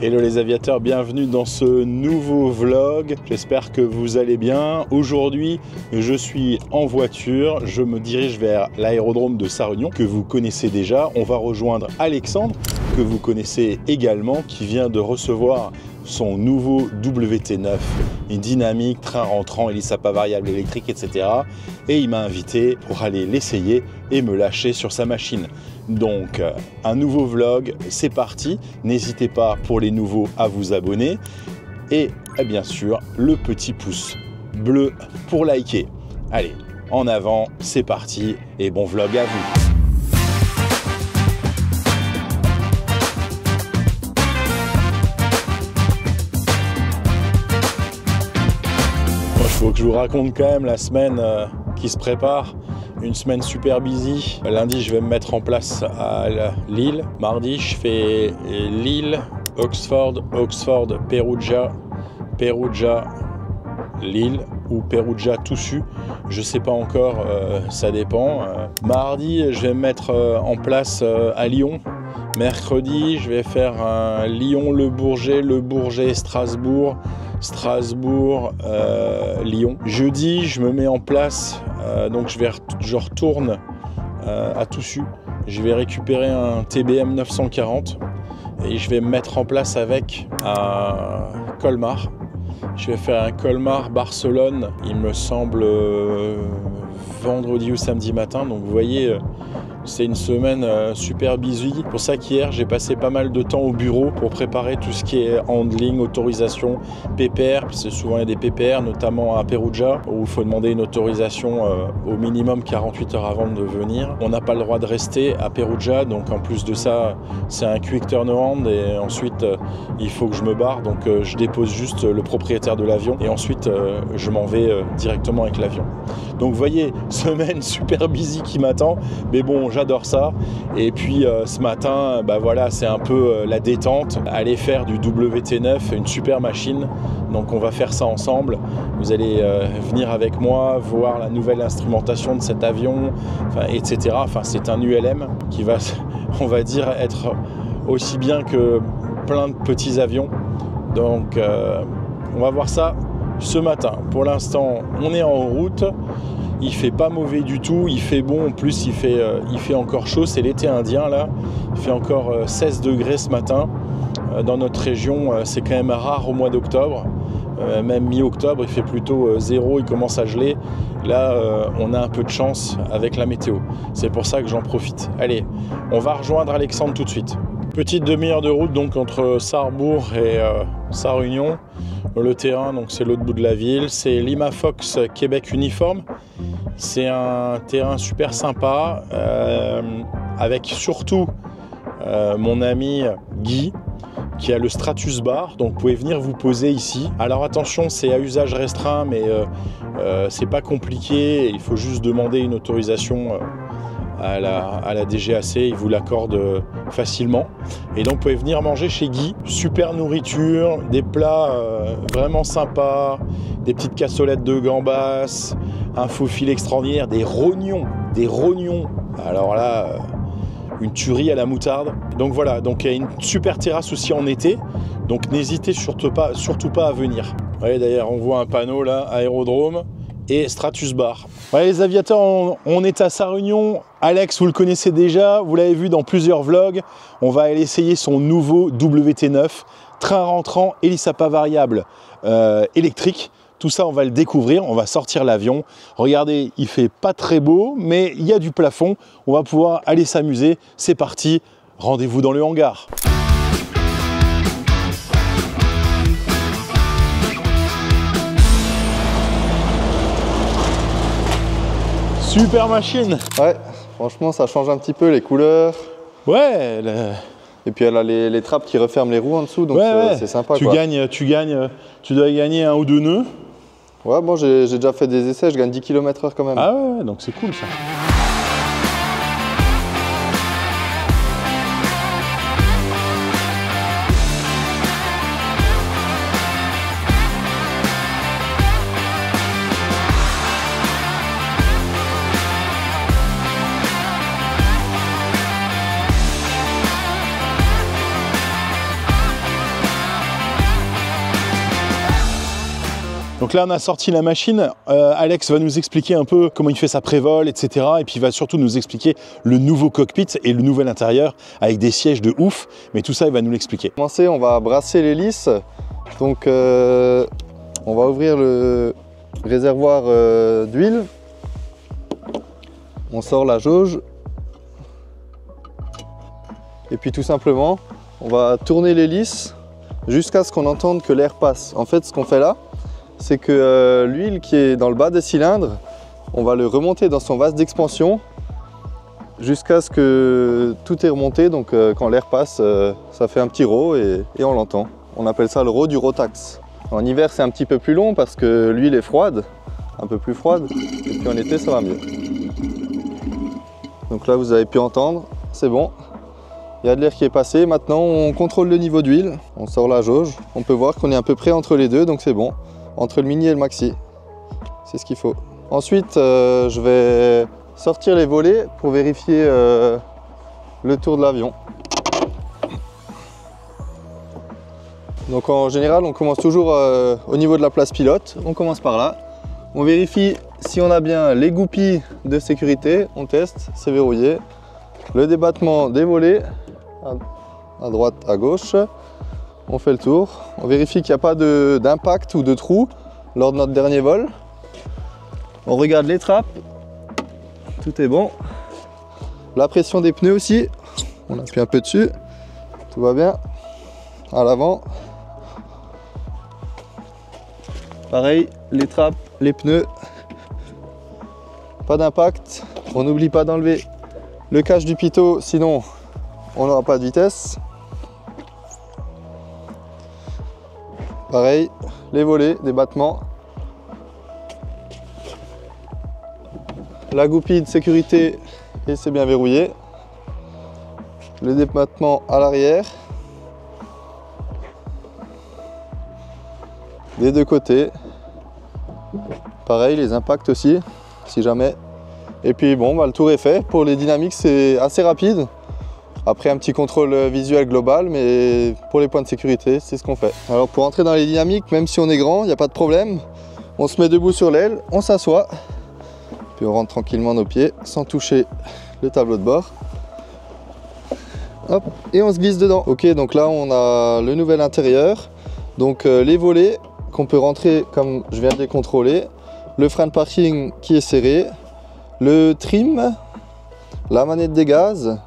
Hello les aviateurs, bienvenue dans ce nouveau vlog. J'espère que vous allez bien. Aujourd'hui, je suis en voiture. Je me dirige vers l'aérodrome de Sarre-Union que vous connaissez déjà. On va rejoindre Alexandre, que vous connaissez également, qui vient de recevoir son nouveau WT9, une dynamique, train rentrant, hélice à variable électrique, etc. Et il m'a invité pour aller l'essayer et me lâcher sur sa machine. Donc, un nouveau vlog, c'est parti. N'hésitez pas pour les nouveaux à vous abonner. Et bien sûr, le petit pouce bleu pour liker. Allez, en avant, c'est parti et bon vlog à vous. Il faut que je vous raconte quand même la semaine qui se prépare. Une semaine super busy. Lundi, je vais me mettre en place à Lille. Mardi, je fais Lille, Oxford, Perugia, Lille ou Perugia Toussus. Je sais pas encore, ça dépend. Mardi, je vais me mettre en place à Lyon. Mercredi, je vais faire un Lyon, Le Bourget, Strasbourg, Lyon. Jeudi, je me mets en place, donc je retourne à Toussus. Je vais récupérer un TBM 940 et je vais me mettre en place avec à Colmar. Je vais faire un Colmar-Barcelone, il me semble vendredi ou samedi matin. Donc vous voyez, c'est une semaine super busy. C'est pour ça qu'hier, j'ai passé pas mal de temps au bureau pour préparer tout ce qui est handling, autorisation, PPR. C'est souvent il y a des PPR, notamment à Perugia, où il faut demander une autorisation au minimum 48 heures avant de venir. On n'a pas le droit de rester à Perugia, donc en plus de ça, c'est un quick turnaround et ensuite, il faut que je me barre. Donc je dépose juste le propriétaire de l'avion et ensuite, je m'en vais directement avec l'avion. Donc vous voyez, semaine super busy qui m'attend, mais bon, j'adore ça. Et puis ce matin, bah voilà, c'est un peu la détente. Aller faire du WT9, une super machine. Donc on va faire ça ensemble. Vous allez venir avec moi, voir la nouvelle instrumentation de cet avion, etc. Enfin, c'est un ULM qui va, on va dire, être aussi bien que plein de petits avions. Donc on va voir ça ce matin. Pour l'instant, on est en route. Il fait pas mauvais du tout, il fait bon, en plus il fait encore chaud, c'est l'été indien là, il fait encore 16 degrés ce matin. Dans notre région, c'est quand même rare au mois d'octobre, même mi-octobre, il fait plutôt 0, il commence à geler. Là, on a un peu de chance avec la météo, c'est pour ça que j'en profite. Allez, on va rejoindre Alexandre tout de suite. Petite demi-heure de route donc entre Sarrebourg et Sarre-Union. Le terrain, donc c'est l'autre bout de la ville, c'est Lima Fox Québec Uniforme. C'est un terrain super sympa, avec surtout mon ami Guy, qui a le Stratus Bar, donc vous pouvez venir vous poser ici. Alors attention, c'est à usage restreint, mais c'est pas compliqué, il faut juste demander une autorisation à la DGAC, ils vous l'accordent facilement. Et donc vous pouvez venir manger chez Guy, super nourriture, des plats vraiment sympas, des petites cassolettes de gambas, un faux filet extraordinaire, des rognons, alors là, une tuerie à la moutarde. Donc voilà, donc il y a une super terrasse aussi en été, donc n'hésitez surtout pas à venir. Ouais, d'ailleurs on voit un panneau là, aérodrome et Stratus Bar. Ouais, les aviateurs, on est à Sarre-Union. Alex, vous le connaissez déjà, vous l'avez vu dans plusieurs vlogs. On va aller essayer son nouveau WT9, train rentrant, hélice à variable électrique. Tout ça, on va le découvrir, on va sortir l'avion. Regardez, il fait pas très beau, mais il y a du plafond. On va pouvoir aller s'amuser. C'est parti, rendez-vous dans le hangar. Super machine. Ouais, franchement ça change un petit peu les couleurs. Ouais. Et puis elle a les trappes qui referment les roues en dessous, donc ouais. C'est sympa. Tu dois gagner 1 ou 2 nœuds. Ouais, bon j'ai déjà fait des essais, je gagne 10 km/h quand même. Ah ouais, donc c'est cool ça. Donc là, on a sorti la machine. Alex va nous expliquer un peu comment il fait sa prévol, etc. Et puis il va surtout nous expliquer le nouveau cockpit et le nouvel intérieur avec des sièges de ouf. Mais tout ça, il va nous l'expliquer. Pour commencer, on va brasser l'hélice. Donc on va ouvrir le réservoir d'huile. On sort la jauge. Et puis tout simplement, on va tourner l'hélice jusqu'à ce qu'on entende que l'air passe. En fait, ce qu'on fait là, c'est que l'huile qui est dans le bas des cylindres, on va le remonter dans son vase d'expansion jusqu'à ce que tout est remonté. Donc quand l'air passe, ça fait un petit rot et on l'entend. On appelle ça le rot du Rotax. En hiver, c'est un petit peu plus long parce que l'huile est froide, un peu plus froide. Et puis en été, ça va mieux. Donc là, vous avez pu entendre, c'est bon. Il y a de l'air qui est passé. Maintenant, on contrôle le niveau d'huile. On sort la jauge. On peut voir qu'on est à peu près entre les deux, donc c'est bon. Entre le mini et le maxi. C'est ce qu'il faut. Ensuite, je vais sortir les volets pour vérifier le tour de l'avion. Donc en général, on commence toujours au niveau de la place pilote. On commence par là. On vérifie si on a bien les goupilles de sécurité. On teste, c'est verrouillé. Le débattement des volets. À droite, à gauche, on fait le tour, on vérifie qu'il n'y a pas d'impact ou de trou lors de notre dernier vol. On regarde les trappes, tout est bon. La pression des pneus aussi, on appuie un peu dessus, tout va bien. À l'avant, pareil, les trappes, les pneus, pas d'impact. On n'oublie pas d'enlever le cache du pitot, sinon on n'aura pas de vitesse. Pareil, les volets, des battements. La goupille de sécurité et c'est bien verrouillé. Le débattement à l'arrière. Des deux côtés. Pareil, les impacts aussi, si jamais. Et puis bon, le tour est fait. Pour les dynamiques, c'est assez rapide. Après un petit contrôle visuel global, mais pour les points de sécurité, c'est ce qu'on fait. Alors pour entrer dans les dynamiques, même si on est grand, il n'y a pas de problème. On se met debout sur l'aile, on s'assoit, puis on rentre tranquillement nos pieds sans toucher le tableau de bord. Hop, et on se glisse dedans. Ok, donc là on a le nouvel intérieur. Donc les volets qu'on peut rentrer comme je viens de les contrôler. Le frein de parking qui est serré. Le trim, la manette des gaz.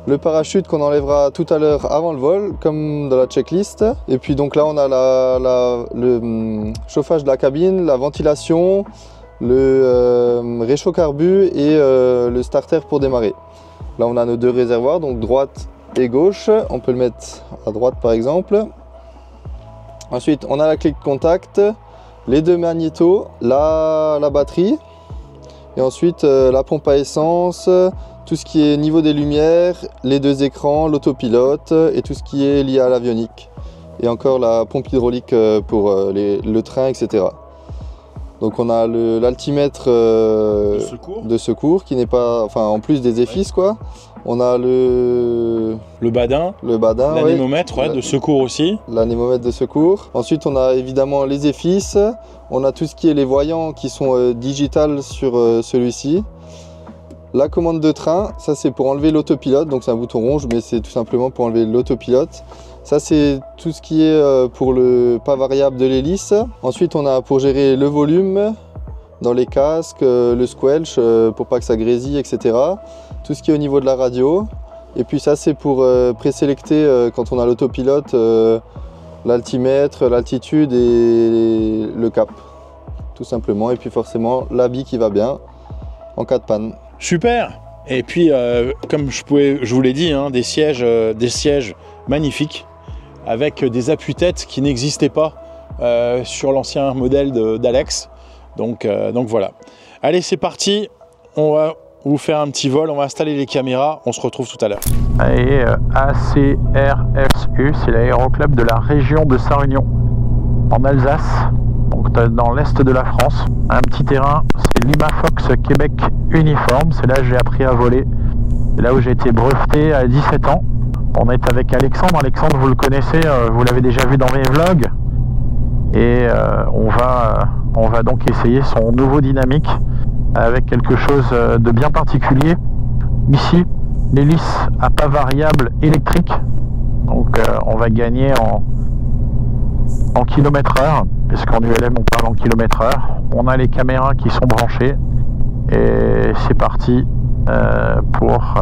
Le parachute qu'on enlèvera tout à l'heure avant le vol, comme dans la checklist. Et puis donc là, on a le chauffage de la cabine, la ventilation, le réchaud carbu et le starter pour démarrer. Là, on a nos deux réservoirs, donc droite et gauche. On peut le mettre à droite par exemple. Ensuite, on a la clé de contact, les deux magnétos, la batterie. Et ensuite, la pompe à essence. Tout ce qui est niveau des lumières, les deux écrans, l'autopilote et tout ce qui est lié à l'avionique. Et encore la pompe hydraulique pour le train, etc. Donc on a l'altimètre de secours qui n'est pas, enfin en plus des EFIS quoi. On a le badin, l'anémomètre de secours aussi. L'anémomètre de secours. Ensuite on a évidemment les EFIS. On a tout ce qui est les voyants qui sont digital sur celui-ci. La commande de train, ça c'est pour enlever l'autopilote, donc c'est un bouton rouge, mais c'est tout simplement pour enlever l'autopilote. Ça c'est tout ce qui est pour le pas variable de l'hélice. Ensuite on a pour gérer le volume dans les casques, le squelch pour pas que ça grésille, etc. Tout ce qui est au niveau de la radio. Et puis ça c'est pour présélecter quand on a l'autopilote, l'altimètre, l'altitude et le cap. Tout simplement, et puis forcément l'habit qui va bien en cas de panne. Super. Et puis comme je vous l'ai dit, hein, des sièges magnifiques avec des appuis-têtes qui n'existaient pas sur l'ancien modèle d'Alex. Donc voilà. Allez, c'est parti. On va vous faire un petit vol. On va installer les caméras. On se retrouve tout à l'heure. Allez, ACRSU, c'est l'aéroclub de la région de Sarre-Union en Alsace. Donc dans l'est de la France, un petit terrain, c'est Lima Fox Québec Uniforme, c'est là que j'ai appris à voler, c'est là où j'ai été breveté à 17 ans. On est avec Alexandre, vous le connaissez, vous l'avez déjà vu dans mes vlogs, et on va donc essayer son nouveau dynamique avec quelque chose de bien particulier. Ici, l'hélice à pas variable électrique, donc on va gagner en km/h, puisqu'en ULM on parle en km/h. On a les caméras qui sont branchées et c'est parti pour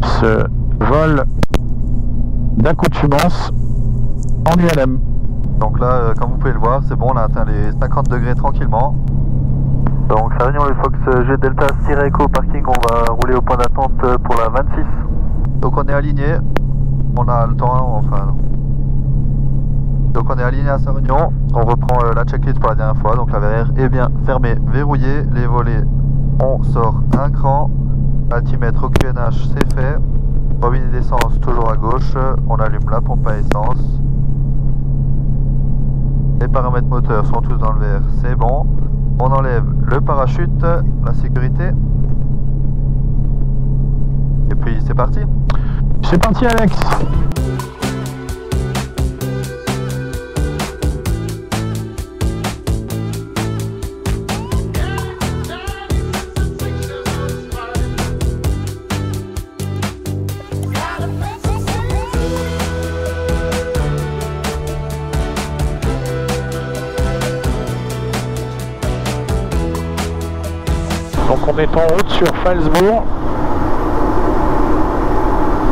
ce vol d'accoutumance en ULM. Donc là, comme vous pouvez le voir, c'est bon, on a atteint les 50 degrés tranquillement. Donc Sarignon le Fox G Delta Sierra Echo parking, on va rouler au point d'attente pour la 26. Donc on est aligné, on a le temps, enfin... Donc on est aligné à Sarignon, on reprend la checklist pour la dernière fois. Donc la verrière est bien fermée, verrouillée, les volets, on sort un cran, altimètre au QNH c'est fait, robinet d'essence toujours à gauche, on allume la pompe à essence. Les paramètres moteurs sont tous dans le vert, c'est bon. On enlève le parachute, la sécurité. Et puis c'est parti. C'est parti Alex. Donc on est en route sur Phalsbourg.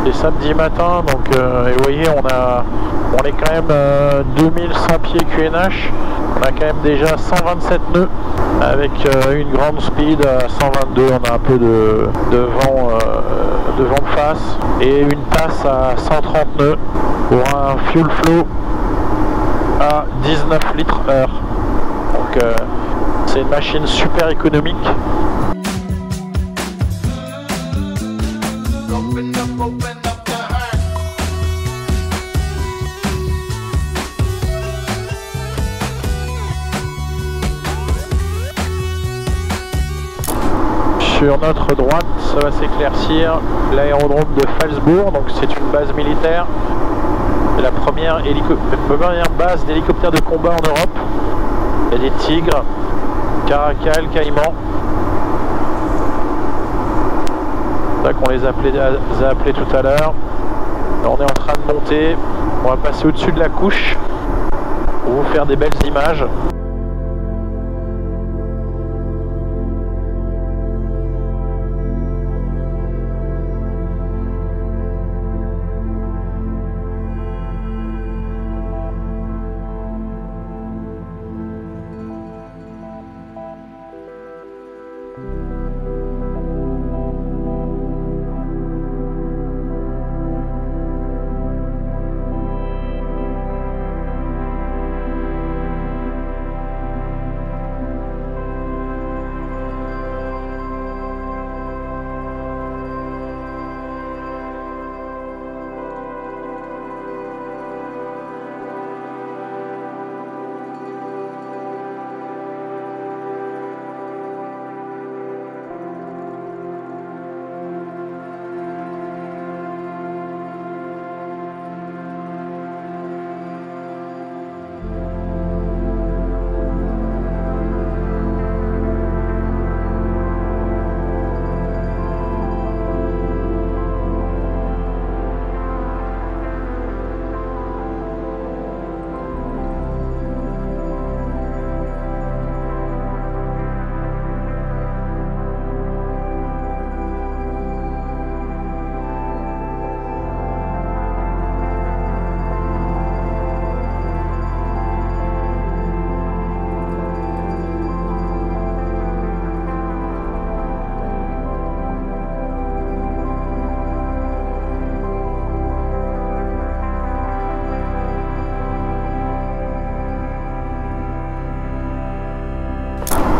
C'est samedi matin, donc et vous voyez on est quand même 2100 pieds QNH. On a quand même déjà 127 nœuds avec une grande speed à 122. On a un peu de vent de face et une tasse à 130 nœuds pour un fuel flow à 19 litres heure. Donc c'est une machine super économique. Sur notre droite, ça va s'éclaircir l'aérodrome de Phalsbourg, donc c'est une base militaire. C'est la première base d'hélicoptères de combat en Europe. Il y a des Tigres, Caracal, Caïman. C'est ça qu'on les a appelés tout à l'heure. On est en train de monter. On va passer au-dessus de la couche pour vous faire des belles images.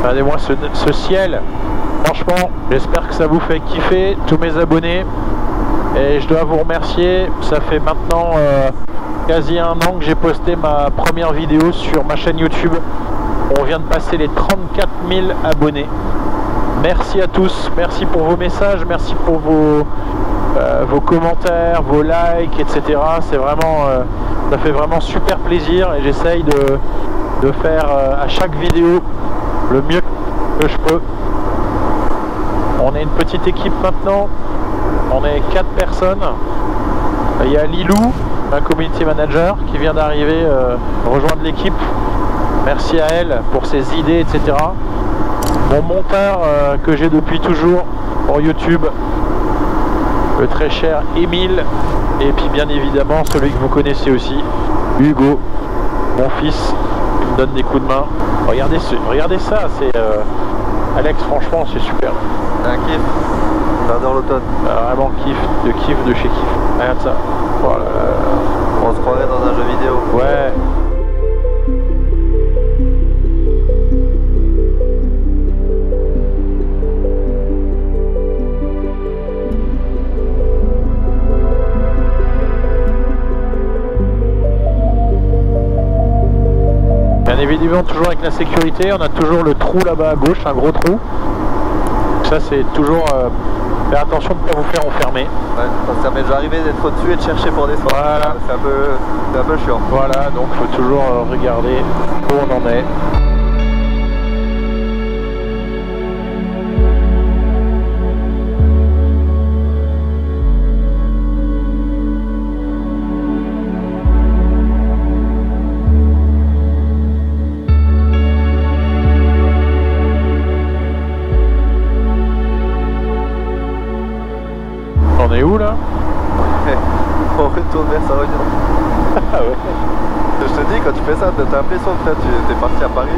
Regardez-moi ce ciel, franchement j'espère que ça vous fait kiffer, tous mes abonnés, et je dois vous remercier. Ça fait maintenant quasi un an que j'ai posté ma première vidéo sur ma chaîne YouTube. On vient de passer les 34 000 abonnés. Merci à tous, merci pour vos messages, merci pour vos vos commentaires, vos likes, etc. C'est vraiment, ça fait vraiment super plaisir et j'essaye de faire à chaque vidéo le mieux que je peux. On est une petite équipe maintenant, on est 4 personnes. Il y a Lilou, ma community manager, qui vient d'arriver rejoindre l'équipe. Merci à elle pour ses idées, etc. Mon monteur que j'ai depuis toujours pour YouTube, le très cher Émile, et puis bien évidemment celui que vous connaissez aussi, Hugo, mon fils, qui me donne des coups de main. Regardez ça, c'est Alex, franchement c'est super. C'est un kiff, j'adore l'automne. Vraiment kiff de chez kiff. Regarde ça. Voilà. On se croirait dans un jeu vidéo. Ouais. Bien évidemment toujours avec la sécurité, on a toujours le trou là-bas à gauche, un gros trou. Ça c'est toujours faire attention de ne pas vous faire enfermer. Ouais, ça m'est déjà arrivé d'être au-dessus et de chercher pour descendre. Voilà. C'est un peu chiant. Voilà, donc il faut toujours regarder où on en est. On est où là? On retourne vers Sarre-Union. Ah ouais. Je te dis, quand tu fais ça, t'as l'impression que tu es parti à Paris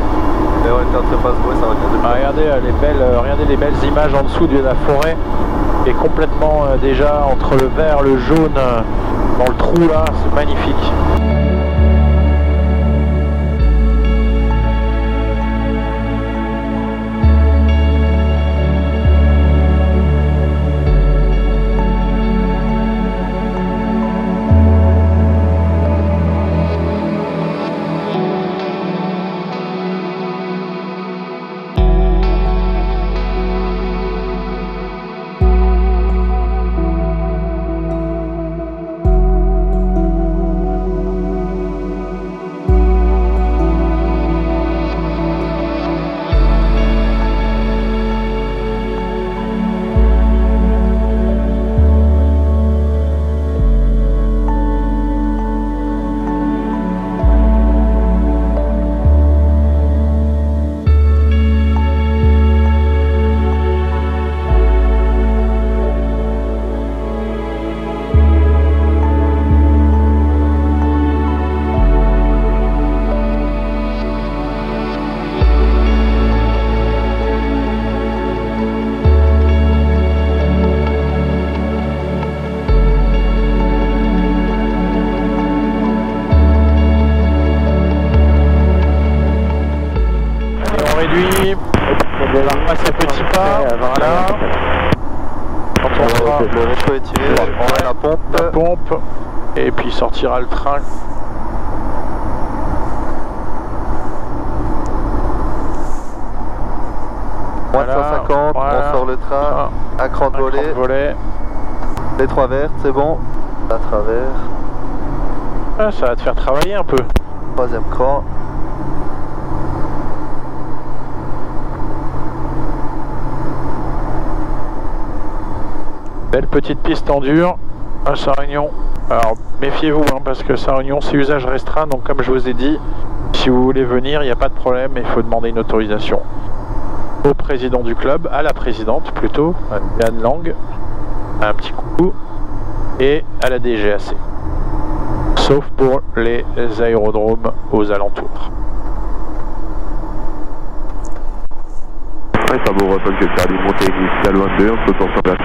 et on était entre Passeau et Sarre-Union. Ah, regardez les belles images en dessous de la forêt qui est complètement déjà entre le vert, le jaune dans le trou là, c'est magnifique. On démarre pas ses petits pas, voilà. Quand on sera, le réchaud est tiré, on prendra la pompe, et puis sortira le train. Moins de 150, on sort le train, un cran de volet, les 3 vertes, c'est bon, à travers. Ah, ça va te faire travailler un peu. 3e cran. Belle petite piste en dur à Sarre-Union. Alors méfiez-vous parce que Sarre-Union c'est usage restreint, donc comme je vous ai dit, si vous voulez venir, il n'y a pas de problème, il faut demander une autorisation au président du club, à la présidente plutôt, Anne Lang, un petit coup, et à la DGAC. Sauf pour les aérodromes aux alentours. Ouais, ça vaut Russell que ça a des montées initiales 22, on peut s'en faire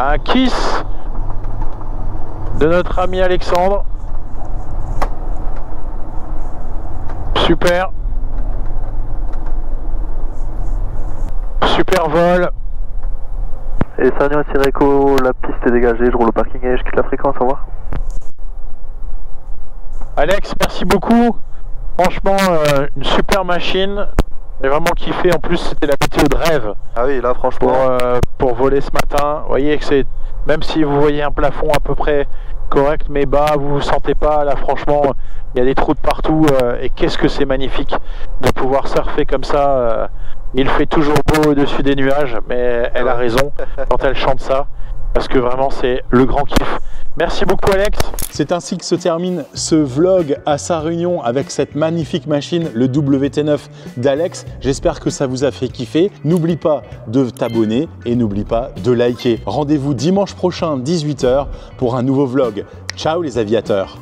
un kiss de notre ami Alexandre. Super. Super vol. Et Sarre-Union et Sireco, la piste est dégagée, je roule au parking et je quitte la fréquence, au revoir. Alex, merci beaucoup. Franchement, une super machine. J'ai vraiment kiffé. En plus, c'était la météo de rêve. Ah oui, là franchement. Pour voler ce matin. Vous voyez que c'est, même si vous voyez un plafond à peu près correct mais bas, vous ne sentez pas. Là, franchement, il y a des trous de partout. Et qu'est-ce que c'est magnifique de pouvoir surfer comme ça. Il fait toujours beau au-dessus des nuages, mais elle a raison quand elle chante ça. Parce que vraiment, c'est le grand kiff. Merci beaucoup, Alex. C'est ainsi que se termine ce vlog à Sa Réunion avec cette magnifique machine, le WT9 d'Alex. J'espère que ça vous a fait kiffer. N'oublie pas de t'abonner et n'oublie pas de liker. Rendez-vous dimanche prochain, 18 h, pour un nouveau vlog. Ciao les aviateurs!